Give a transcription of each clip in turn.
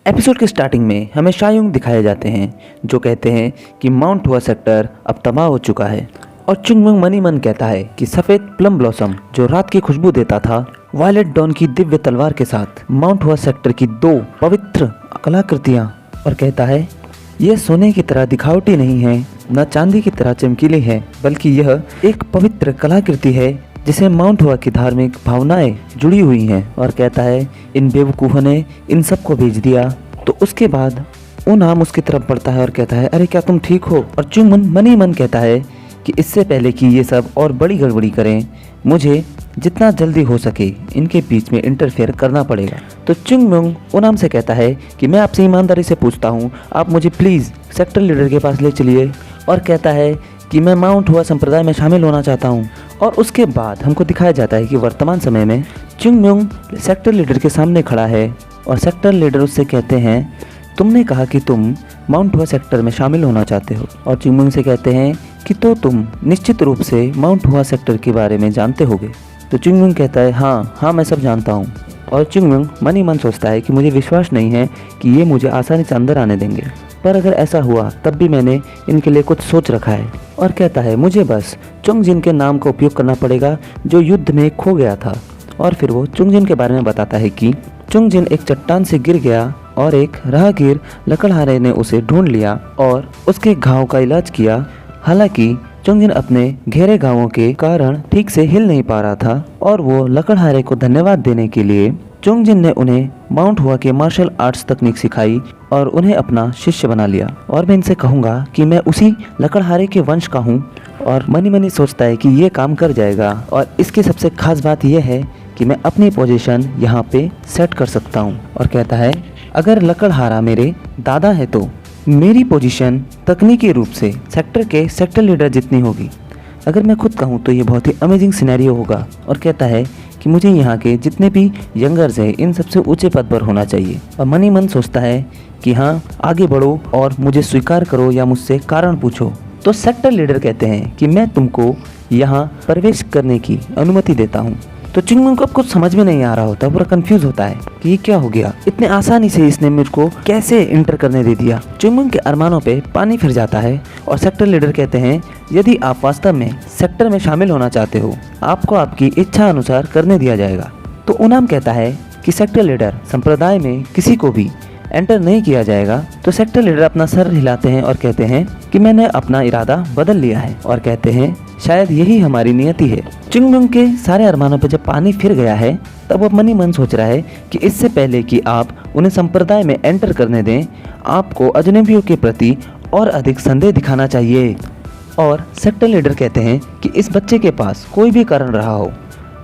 Episode के starting में हमें शायुंग दिखाए जाते हैं जो कहते हैं कि माउंट हुआ सेक्टर अब तबाह हो चुका है और चुंगमुंग मनी मन कहता है कि सफ़ेद प्लम ब्लॉसम जो रात की खुशबू देता था वायलेट डॉन की दिव्य तलवार के साथ माउंट हुआ सेक्टर की 2 पवित्र कलाकृतियाँ और कहता है यह सोने की तरह दिखावटी नहीं है न चांदी की तरह चमकीली है बल्कि यह एक पवित्र कलाकृति है जिसे माउंट हुआ की धार्मिक भावनाएं जुड़ी हुई हैं और कहता है इन बेवकूफ़ों ने इन सब को भेज दिया। तो उसके बाद वो नाम उसकी तरफ बढ़ता है और कहता है अरे क्या तुम ठीक हो। और चुंगमुन मनी मन कहता है कि इससे पहले कि ये सब और बड़ी गड़बड़ी करें मुझे जितना जल्दी हो सके इनके बीच में इंटरफेयर करना पड़ेगा। तो चुंगमुंग ओनाम से कहता है कि मैं आपसे ईमानदारी से पूछता हूँ आप मुझे प्लीज़ सेक्टर लीडर के पास ले चलिए और कहता है कि मैं माउंट हुआ संप्रदाय में शामिल होना चाहता हूँ। और उसके बाद हमको दिखाया जाता है कि वर्तमान समय में चुंगमुंग सेक्टर लीडर के सामने खड़ा है और सेक्टर लीडर उससे कहते हैं तुमने कहा कि तुम माउंट हुआ सेक्टर में शामिल होना चाहते हो और चुंगमुंग से कहते हैं कि तो तुम निश्चित रूप से माउंट हुआ सेक्टर के बारे में जानते होगे। तो चुंगमुंग कहता है हाँ मैं सब जानता हूँ। और चुंगमुंग मनी मन सोचता है कि मुझे विश्वास नहीं है कि ये मुझे आसानी से अंदर आने देंगे, पर अगर ऐसा हुआ तब भी मैंने इनके लिए कुछ सोच रखा है। और कहता है मुझे बस चुंगजिन के नाम का उपयोग करना पड़ेगा जो युद्ध में खो गया था। और फिर वो चुंगजिन के बारे में बताता है कि चुंगजिन एक चट्टान से गिर गया और एक राहगीर लकड़हारे ने उसे ढूंढ लिया और उसके घाव का इलाज किया। हालांकि चुंगजिन अपने घेरे घावों के कारण ठीक से हिल नहीं पा रहा था और वो लकड़हारे को धन्यवाद देने के लिए चुंगजिन ने उन्हें माउंट हुआ के मार्शल आर्ट्स तकनीक सिखाई और उन्हें अपना शिष्य बना लिया। और मैं इनसे कहूँगा कि मैं उसी लकड़हारे के वंश का हूँ। और मनी मनी सोचता है कि ये काम कर जाएगा और इसकी सबसे खास बात यह है कि मैं अपनी पोजीशन यहाँ पे सेट कर सकता हूँ। और कहता है अगर लकड़हारा मेरे दादा है तो मेरी पोजीशन तकनीकी रूप से सेक्टर के सेक्टर लीडर जितनी होगी। अगर मैं खुद कहूँ तो ये बहुत ही अमेजिंग सिनेरियो होगा। और कहता है कि मुझे यहाँ के जितने भी यंगर्स हैं इन सबसे ऊंचे पद पर होना चाहिए। और मनी मन सोचता है कि हाँ आगे बढ़ो और मुझे स्वीकार करो या मुझसे कारण पूछो। तो सेक्टर लीडर कहते हैं कि मैं तुमको यहाँ प्रवेश करने की अनुमति देता हूँ। तो चुंगमुंग को कुछ समझ में नहीं आ रहा होता, पूरा कंफ्यूज होता है कि ये क्या हो गया, इतने आसानी से इसने मुझको कैसे इंटर करने दे दिया। चुंगमुंग के अरमानों पे पानी फिर जाता है और सेक्टर लीडर कहते हैं यदि आप वास्तव में सेक्टर में शामिल होना चाहते हो आपको आपकी इच्छा अनुसार करने दिया जाएगा। तो ओनाम कहता है कि सेक्टर लीडर संप्रदाय में किसी को भी एंटर नहीं किया जाएगा। तो सेक्टर लीडर अपना सर हिलाते हैं और कहते हैं कि मैंने अपना इरादा बदल लिया है और कहते हैं शायद यही हमारी नियति है। चुंगमुंग के सारे अरमानों पर जब पानी फिर गया है तब वो मनी मन सोच रहा है कि इससे पहले कि आप उन्हें संप्रदाय में एंटर करने दें आपको अजनबियों के प्रति और अधिक संदेह दिखाना चाहिए। और सेक्टर लीडर कहते हैं कि इस बच्चे के पास कोई भी कारण रहा हो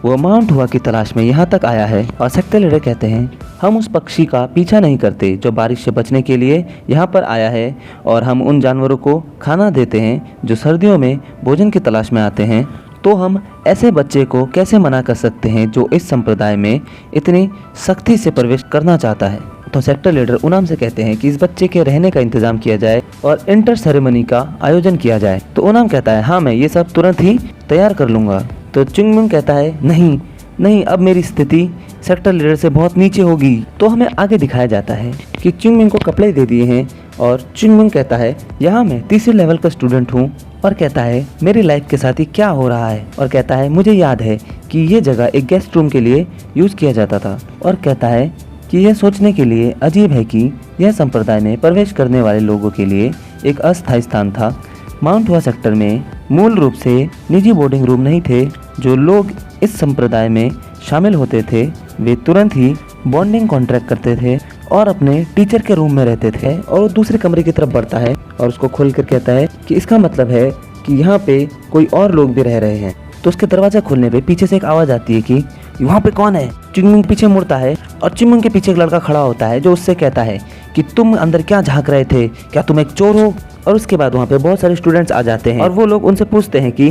वो माउंट हुआ की तलाश में यहाँ तक आया है। और सेक्टर लीडर कहते हैं हम उस पक्षी का पीछा नहीं करते जो बारिश से बचने के लिए यहाँ पर आया है और हम उन जानवरों को खाना देते हैं जो सर्दियों में भोजन की तलाश में आते हैं। तो हम ऐसे बच्चे को कैसे मना कर सकते हैं जो इस संप्रदाय में इतनी सख्ती से प्रवेश करना चाहता है। तो सेक्टर लीडर उनाम से कहते हैं कि इस बच्चे के रहने का इंतजाम किया जाए और इंटर सेरेमनी का आयोजन किया जाए। तो उनाम कहता है हाँ मैं ये सब तुरंत ही तैयार कर लूँगा। तो चुंगमुंग कहता है नहीं अब मेरी स्थिति सेक्टर लीडर से बहुत नीचे होगी। तो हमें आगे दिखाया जाता है कि चुंगमुंग को कपड़े दे दिए हैं और चुंगमुंग कहता है यहाँ मैं तीसरे लेवल का स्टूडेंट हूँ। और कहता है मेरी लाइफ के साथ ही क्या हो रहा है। और कहता है मुझे याद है कि ये जगह एक गेस्ट रूम के लिए यूज़ किया जाता था। और कहता है कि यह सोचने के लिए अजीब है कि यह संप्रदाय में प्रवेश करने वाले लोगों के लिए एक अस्थायी स्थान था। माउंट हुआ सेक्टर में मूल रूप से निजी बोर्डिंग रूम नहीं थे। जो लोग इस संप्रदाय में शामिल होते थे वे तुरंत ही बॉन्डिंग कॉन्ट्रैक्ट करते थे और अपने टीचर के रूम में रहते थे। और वो दूसरे कमरे की तरफ बढ़ता है और उसको खोलकर कहता है कि इसका मतलब है कि यहाँ पे कोई और लोग भी रह रहे हैं। तो उसके दरवाजा खोलने पे पीछे से एक आवाज़ आती है कि यहाँ पे कौन है। चुंगमुंग पीछे मुड़ता है और चुंगमुंग के पीछे एक लड़का खड़ा होता है जो उससे कहता है कि तुम अंदर क्या झांक रहे थे, क्या तुम एक चोर हो। और उसके बाद वहाँ पे बहुत सारे स्टूडेंट्स आ जाते हैं और वो लोग उनसे पूछते हैं कि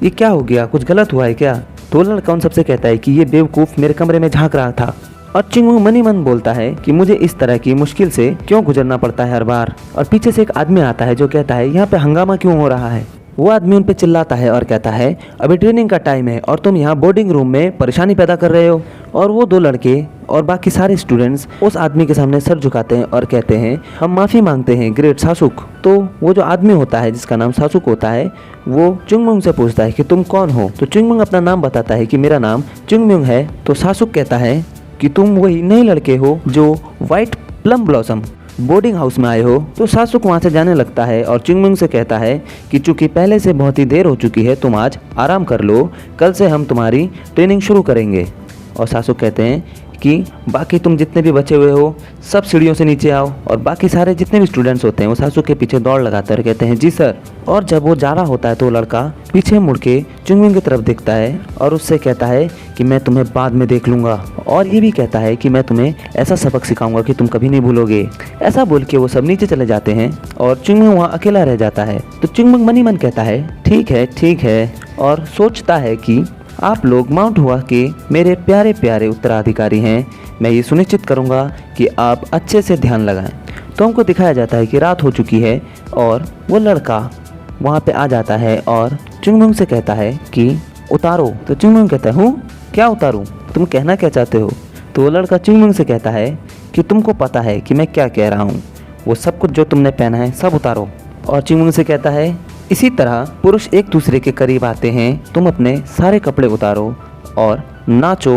ये क्या हो गया, कुछ गलत हुआ है क्या। तो लड़का उन सबसे कहता है कि ये बेवकूफ़ मेरे कमरे में झांक रहा था। और चुंगमुंग मनी मन बोलता है कि मुझे इस तरह की मुश्किल से क्यों गुजरना पड़ता है हर बार। और पीछे से एक आदमी आता है जो कहता है यहाँ पे हंगामा क्यों हो रहा है। वो आदमी उन पे चिल्लाता है और कहता है अभी ट्रेनिंग का टाइम है और तुम यहाँ बोर्डिंग रूम में परेशानी पैदा कर रहे हो। और वो दो लड़के और बाकी सारे स्टूडेंट्स उस आदमी के सामने सर झुकाते हैं और कहते हैं हम माफ़ी मांगते हैं ग्रेट सासुक। तो वो जो आदमी होता है जिसका नाम सासुक होता है वो चुंगमुंग से पूछता है कि तुम कौन हो। तो चुंगमुंग अपना नाम बताता है कि मेरा नाम चुंगमुंग है। तो सासुक कहता है कि तुम वही नए लड़के हो जो white plum blossom boarding house में आए हो। तो सासुक वहाँ से जाने लगता है और चुंगमुंग से कहता है कि चूंकि पहले से बहुत ही देर हो चुकी है तुम आज आराम कर लो, कल से हम तुम्हारी ट्रेनिंग शुरू करेंगे। और सासुक कहते हैं कि बाकी तुम जितने भी बचे हुए हो सब सीढ़ियों से नीचे आओ। और बाकी सारे जितने भी स्टूडेंट्स होते हैं वो सासुक के पीछे दौड़ लगाते हैं, कहते हैं जी सर। और जब वो जा रहा होता है तो वो लड़का पीछे मुड़ के चुंगमुंग की तरफ देखता है और उससे कहता है कि मैं तुम्हें बाद में देख लूंगा। और ये भी कहता है कि मैं तुम्हें ऐसा सबक सिखाऊंगा कि तुम कभी नहीं भूलोगे। ऐसा बोल के वो सब नीचे चले जाते हैं और चुंगमुंग वहाँ अकेला रह जाता है। तो चुंगमुंग मन ही मन कहता है ठीक है और सोचता है कि आप लोग माउंट हुआ के मेरे प्यारे प्यारे उत्तराधिकारी हैं। मैं ये सुनिश्चित करूंगा कि आप अच्छे से ध्यान लगाएं। तो हमको दिखाया जाता है कि रात हो चुकी है और वो लड़का वहाँ पे आ जाता है और चुंगमुंग से कहता है कि उतारो। तो चुंगमुंग कहता है हूँ क्या उतारूँ, तुम कहना क्या चाहते हो। तो वो लड़का चुंगमुंग से कहता है कि तुमको पता है कि मैं क्या कह रहा हूँ, वो सब कुछ जो तुमने पहना है सब उतारो। और चुंगमुंग से कहता है इसी तरह पुरुष एक दूसरे के करीब आते हैं, तुम अपने सारे कपड़े उतारो और नाचो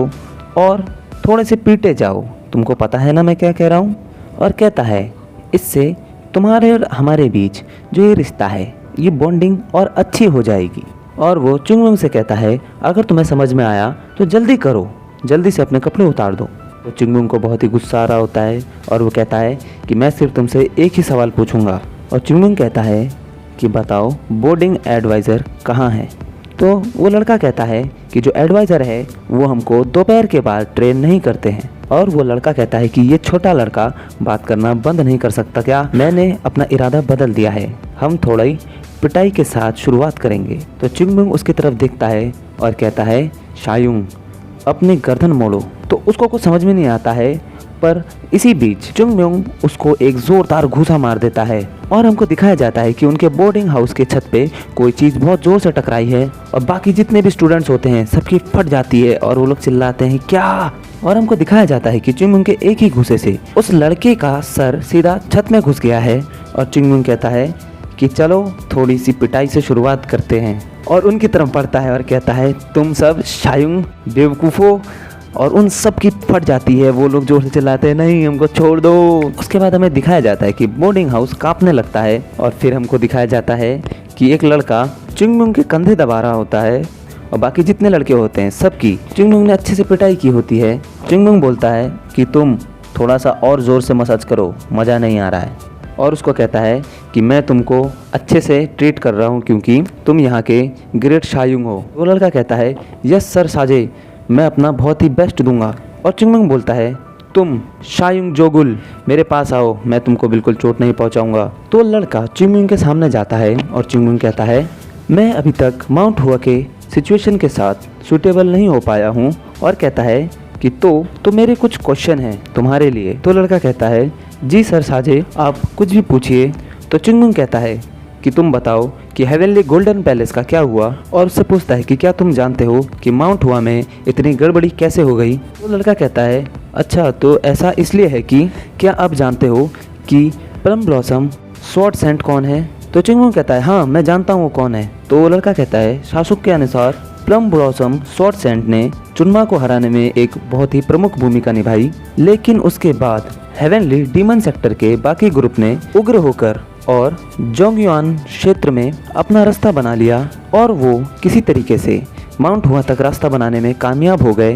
और थोड़े से पीटे जाओ, तुमको पता है ना मैं क्या कह रहा हूँ। और कहता है इससे तुम्हारे और हमारे बीच जो ये रिश्ता है ये बॉन्डिंग और अच्छी हो जाएगी। और वो चुंगमुंग से कहता है अगर तुम्हें समझ में आया तो जल्दी करो, जल्दी से अपने कपड़े उतार दो। तो चुंगमुंग को बहुत ही गुस्सा आ रहा होता है और वो कहता है कि मैं सिर्फ तुमसे एक ही सवाल पूछूंगा। और चुंगमुंग कहता है कि बताओ बोर्डिंग एडवाइज़र कहाँ है। तो वो लड़का कहता है कि जो एडवाइज़र है वो हमको दोपहर के बाद ट्रेन नहीं करते हैं। और वो लड़का कहता है कि ये छोटा लड़का बात करना बंद नहीं कर सकता क्या, मैंने अपना इरादा बदल दिया है, हम थोड़ी पिटाई के साथ शुरुआत करेंगे। तो चुंगमुंग उसकी तरफ देखता है और कहता है शायुंग अपनी गर्दन मोड़ो। तो उसको कुछ समझ में नहीं आता है, पर इसी बीच चुंगमुंग उसको एक जोरदार घूसा मार देता है और हमको दिखाया जाता है कि उनके बोर्डिंग हाउस के छत पे कोई चीज़ बहुत जोर से टकराई है और बाकी जितने भी स्टूडेंट्स होते हैं सबकी फट जाती है और वो लोग चिल्लाते हैं क्या। और हमको दिखाया जाता है कि चुंगमुंग के एक ही घूसे से उस लड़के का सर सीधा छत में घुस गया है। और चुंगमुंग कहता है कि चलो थोड़ी सी पिटाई से शुरुआत करते हैं और उनकी तरफ बढ़ता है और कहता है तुम सब शायुंग बेवकूफ़ो। और उन सब की फट जाती है, वो लोग जोर से चिल्लाते हैं नहीं हमको छोड़ दो। उसके बाद हमें दिखाया जाता है कि बोर्डिंग हाउस कांपने लगता है और फिर हमको दिखाया जाता है कि एक लड़का चुंगमुंग के कंधे दबा रहा होता है और बाकी जितने लड़के होते हैं सबकी चुंगमुंग ने अच्छे से पिटाई की होती है। चुंगमुंग बोलता है कि तुम थोड़ा सा और ज़ोर से मसाज करो, मज़ा नहीं आ रहा है। और उसको कहता है कि मैं तुमको अच्छे से ट्रीट कर रहा हूँ क्योंकि तुम यहाँ के ग्रेट शायुंग हो। वो लड़का कहता है यस सर साजे, मैं अपना बहुत ही बेस्ट दूंगा। और चुंगमुंग बोलता है तुम शायुंग जोगुल मेरे पास आओ, मैं तुमको बिल्कुल चोट नहीं पहुंचाऊंगा। तो लड़का चुंगमुंग के सामने जाता है और चुंगमुंग कहता है मैं अभी तक माउंट हुआ के सिचुएशन के साथ सूटेबल नहीं हो पाया हूं। और कहता है कि तो मेरे कुछ क्वेश्चन हैं तुम्हारे लिए। तो लड़का कहता है जी सर साजे आप कुछ भी पूछिए। तो चुंगमुंग कहता है कि तुम बताओ कि हेवनली गोल्डन पैलेस का क्या हुआ। और उससे पूछता है कि क्या तुम जानते हो कि माउंट हुआ में इतनी गड़बड़ी कैसे हो गई। तो लड़का कहता है अच्छा तो ऐसा इसलिए है कि क्या आप जानते हो कि प्लम ब्लॉसम स्वॉर्ड सेंट कौन है। तो चुंगमुंग कहता है हाँ मैं जानता हूँ वो कौन है। तो वो लड़का कहता है सासुक के अनुसार प्लम ब्लॉसम स्वॉर्ड सेंट ने चुनमा को हराने में एक बहुत ही प्रमुख भूमिका निभाई, लेकिन उसके बाद हेवनली डीमन सेक्टर के बाकी ग्रुप ने उग्र होकर और जोंगयुआन क्षेत्र में अपना रास्ता बना लिया और वो किसी तरीके से माउंट हुआ तक रास्ता बनाने में कामयाब हो गए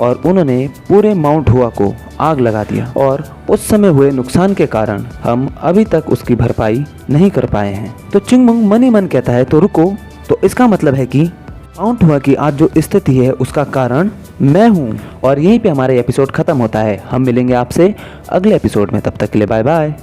और उन्होंने पूरे माउंट हुआ को आग लगा दिया। और उस समय हुए नुकसान के कारण हम अभी तक उसकी भरपाई नहीं कर पाए हैं। तो चुंगमुंग मन ही मन कहता है तो रुको, तो इसका मतलब है कि माउंट हुआ की आज जो स्थिति है उसका कारण मैं हूँ। और यहीं पे हमारा एपिसोड खत्म होता है। हम मिलेंगे आपसे अगले एपिसोड में, तब तक के लिए बाय बाय।